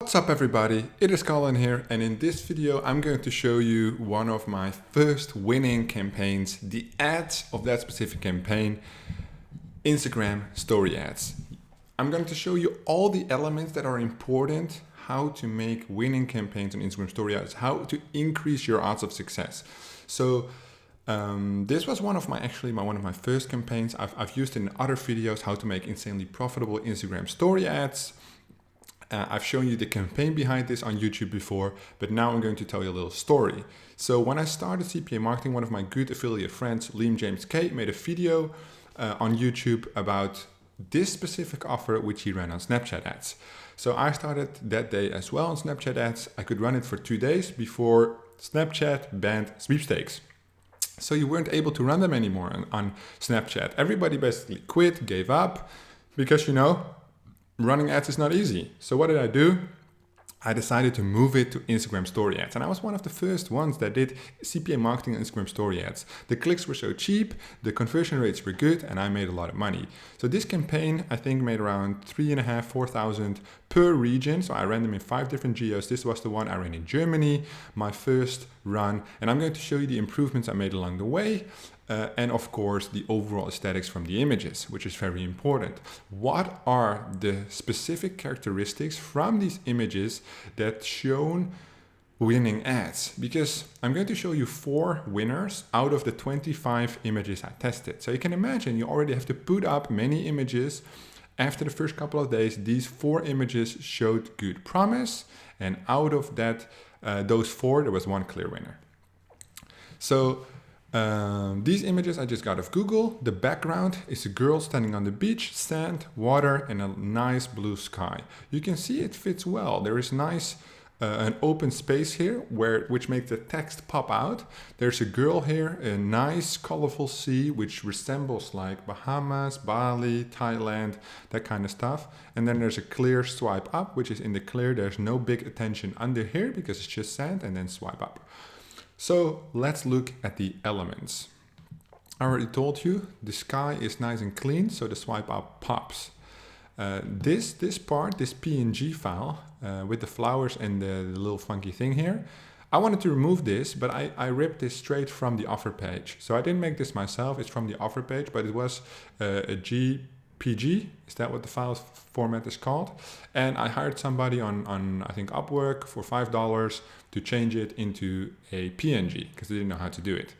What's up everybody, it is Colin here, and in this video I'm going to show you one of my first winning campaigns, the ads of that specific campaign, Instagram story ads. I'm going to show you all the elements that are important, how to make winning campaigns on Instagram story ads, how to increase your odds of success. So this was one of my first campaigns. I've used in other videos how to make insanely profitable Instagram story ads. I've shown you the campaign behind this on YouTube before, but now I'm going to tell you a little story. So when I started CPA marketing, one of my good affiliate friends, Liam James K, made a video on YouTube about this specific offer which he ran on Snapchat ads. So I started that day as well on Snapchat ads. I could run it for 2 days before Snapchat banned sweepstakes. So you weren't able to run them anymore on Snapchat. Everybody basically quit, gave up, because running ads is not easy. So what did I do? I decided to move it to Instagram story ads. And I was one of the first ones that did CPA marketing on Instagram story ads. The clicks were so cheap, the conversion rates were good, and I made a lot of money. So this campaign, I think, made around 3,500, 4,000 per region. So I ran them in 5 different geos. This was the one I ran in Germany, my first run. And I'm going to show you the improvements I made along the way. And of course, the overall aesthetics from the images, which is very important. What are the specific characteristics from these images that shown winning ads? Because I'm going to show you 4 winners out of the 25 images I tested. So you can imagine you already have to put up many images. After the first couple of days, these 4 images showed good promise. And out of that, those 4, there was one clear winner. So these images I just got off Google. The background is a girl standing on the beach, sand, water, and a nice blue sky. You can see it fits well. There is nice an open space here which makes the text pop out. There's a girl here, a nice colorful sea which resembles like Bahamas, Bali, Thailand, that kind of stuff. And then there's a clear swipe up, which is in the clear. There's no big attention under here because it's just sand, and then swipe up. So let's look at the elements. I already told you the sky is nice and clean, so the swipe up pops. This part, this PNG file with the flowers and the little funky thing here, I wanted to remove this, but I ripped this straight from the offer page. So I didn't make this myself, it's from the offer page, but it was a JPG, is that what the file format is called? And I hired somebody on I think Upwork for $5 to change it into a PNG because they didn't know how to do it.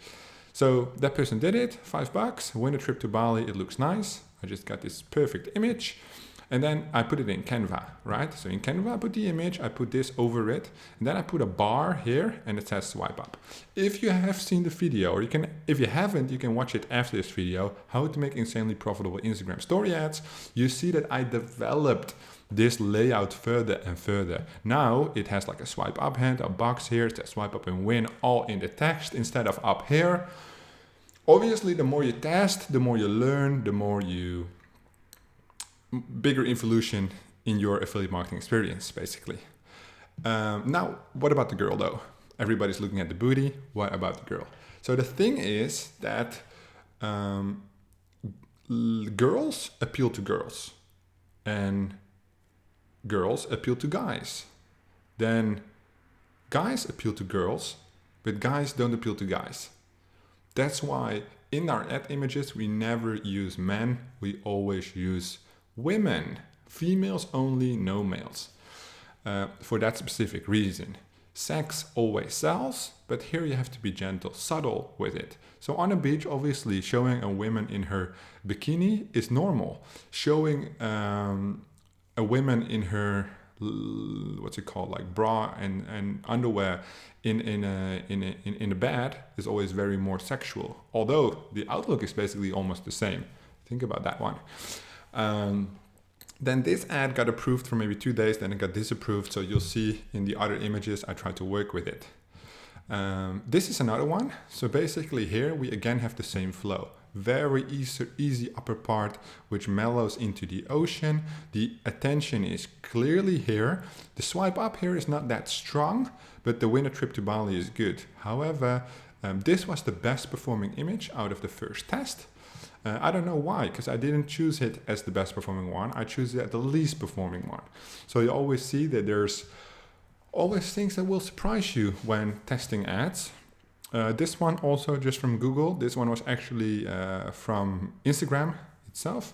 So that person did it, $5, win a trip to Bali, it looks nice. I just got this perfect image. And then I put it in Canva, right? So in Canva, I put the image, I put this over it, and then I put a bar here and it says swipe up. If you have seen the video, or if you haven't, you can watch it after this video, how to make insanely profitable Instagram story ads. You see that I developed this layout further and further. Now it has like a swipe up hand, a box here, it says swipe up and win, all in the text instead of up here. Obviously, the more you test, the more you learn, the more you bigger evolution in your affiliate marketing experience, basically. Now, what about the girl though? Everybody's looking at the booty. What about the girl? So the thing is that girls appeal to girls and girls appeal to guys. Then guys appeal to girls, but guys don't appeal to guys. That's why in our ad images, we never use men, we always use women, females only, no males, for that specific reason. Sex always sells, but here you have to be gentle, subtle with it. So on a beach, obviously, showing a woman in her bikini is normal. Showing a woman in her, what's it called, like bra and underwear in a bed is always very more sexual. Although the outlook is basically almost the same. Think about that one. Then this ad got approved for maybe 2 days, then it got disapproved. So you'll see in the other images, I tried to work with it. This is another one. So basically here we again have the same flow. Very easy upper part, which mellows into the ocean. The attention is clearly here. The swipe up here is not that strong, but the win a trip to Bali is good. However, this was the best performing image out of the first test. I don't know why, because I didn't choose it as the best performing one. I choose it as the least performing one. So you always see that there's always things that will surprise you when testing ads. This one also just from Google. This one was actually from Instagram itself.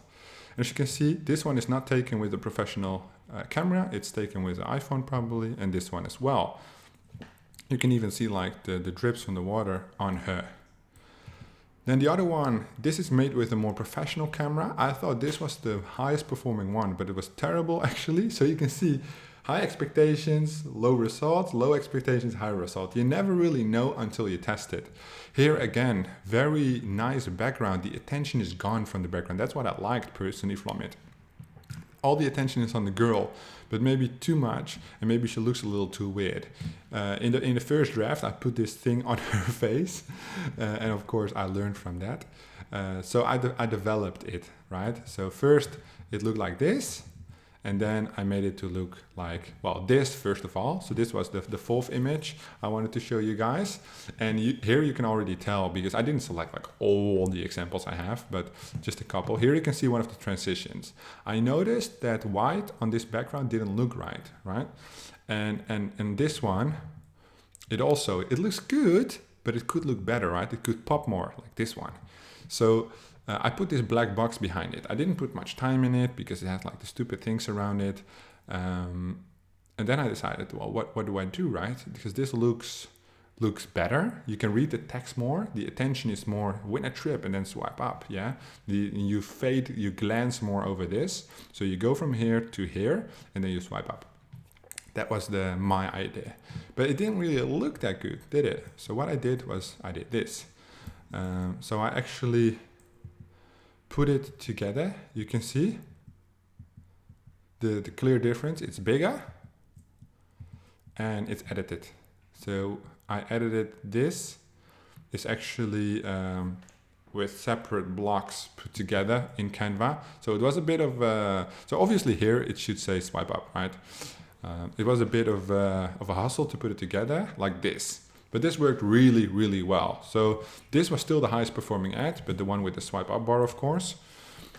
And as you can see, this one is not taken with a professional camera. It's taken with an iPhone probably, and this one as well. You can even see like the drips from the water on her. Then the other one, this is made with a more professional camera. I thought this was the highest performing one, but it was terrible actually. So you can see high expectations, low results, low expectations, high result. You never really know until you test it. Here again, very nice background. The attention is gone from the background. That's what I liked personally from it. All the attention is on the girl, but maybe too much, and maybe she looks a little too weird. In the first draft, I put this thing on her face, and of course I learned from that. So I developed it, right? So first it looked like this, and then I made it to look like, well, this first of all. So this was the fourth image I wanted to show you guys. And here you can already tell, because I didn't select like all the examples I have, but just a couple. Here you can see one of the transitions. I noticed that white on this background didn't look right? And this one, it looks good, but it could look better, right? It could pop more like this one. So I put this black box behind it. I didn't put much time in it because it has like the stupid things around it. And then I decided, well, what do I do, right? Because this looks better. You can read the text more. The attention is more win a trip and then swipe up, yeah? You glance more over this. So you go from here to here and then you swipe up. That was my idea. But it didn't really look that good, did it? So what I did was I did this. So I actually put it together. You can see the clear difference. It's bigger and it's edited. So I edited this. It's actually with separate blocks put together in Canva. So it was a bit of so obviously here it should say swipe up, right? It was a bit of a hustle to put it together like this. But this worked really, really well. So this was still the highest performing ad, but the one with the swipe up bar, of course.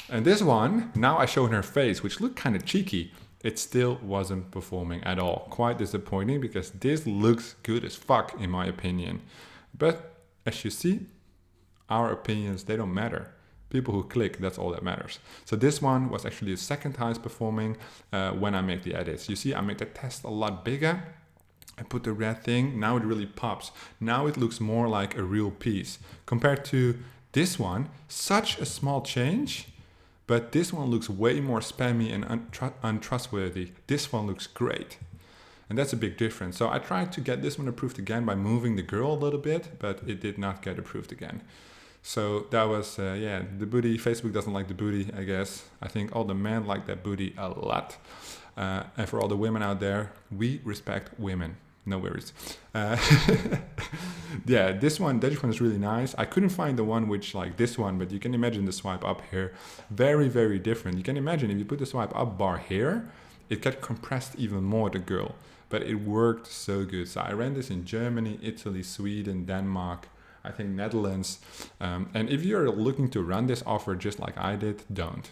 And this one, now I showed her face, which looked kind of cheeky. It still wasn't performing at all. Quite disappointing, because this looks good as fuck, in my opinion. But as you see, our opinions, they don't matter. People who click, that's all that matters. So this one was actually the second highest performing when I make the edits. You see, I make the test a lot bigger. I put the red thing, now it really pops. Now it looks more like a real piece. Compared to this one, such a small change, but this one looks way more spammy and untrustworthy. This one looks great. And that's a big difference. So I tried to get this one approved again by moving the girl a little bit, but it did not get approved again. So that was, the booty. Facebook doesn't like the booty, I guess. I think all the men like that booty a lot. And for all the women out there, we respect women. No worries. Yeah, this one is really nice. I couldn't find the one which like this one, but you can imagine the swipe up here. Very, very different. You can imagine if you put the swipe up bar here, it got compressed even more, the girl. But it worked so good. So I ran this in Germany, Italy, Sweden, Denmark, I think Netherlands. And if you're looking to run this offer just like I did, don't.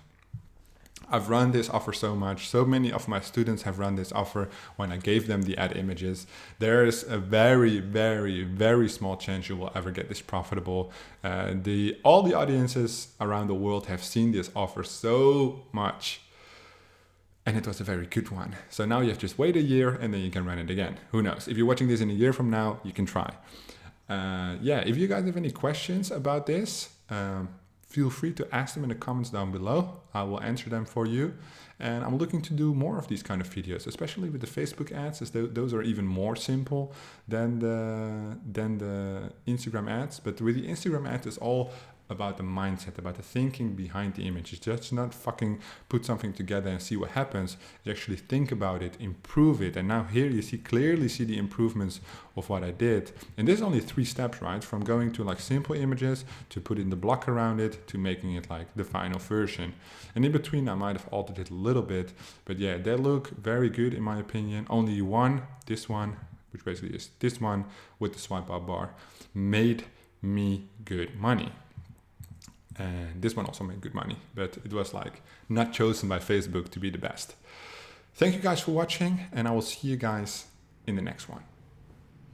I've run this offer so much. So many of my students have run this offer when I gave them the ad images. There is a very, very, very small chance you will ever get this profitable. All the audiences around the world have seen this offer so much. And it was a very good one. So now you have to just wait a year and then you can run it again. Who knows? If you're watching this in a year from now, you can try. If you guys have any questions about this, feel free to ask them in the comments down below. I will answer them for you. And I'm looking to do more of these kind of videos, especially with the Facebook ads, as those are even more simple than the Instagram ads. But with the Instagram ads, it's all about the mindset, about the thinking behind the image. It's just not fucking put something together and see what happens. You actually think about it, improve it. And now here you clearly see the improvements of what I did. And this is only 3 steps, right? From going to like simple images to putting the block around it to making it like the final version. And in between I might have altered it a little bit, but yeah, they look very good in my opinion. Only this one, which basically is this one with the swipe up bar, made me good money. And this one also made good money, but it was like not chosen by Facebook to be the best. Thank you guys for watching, and I will see you guys in the next one.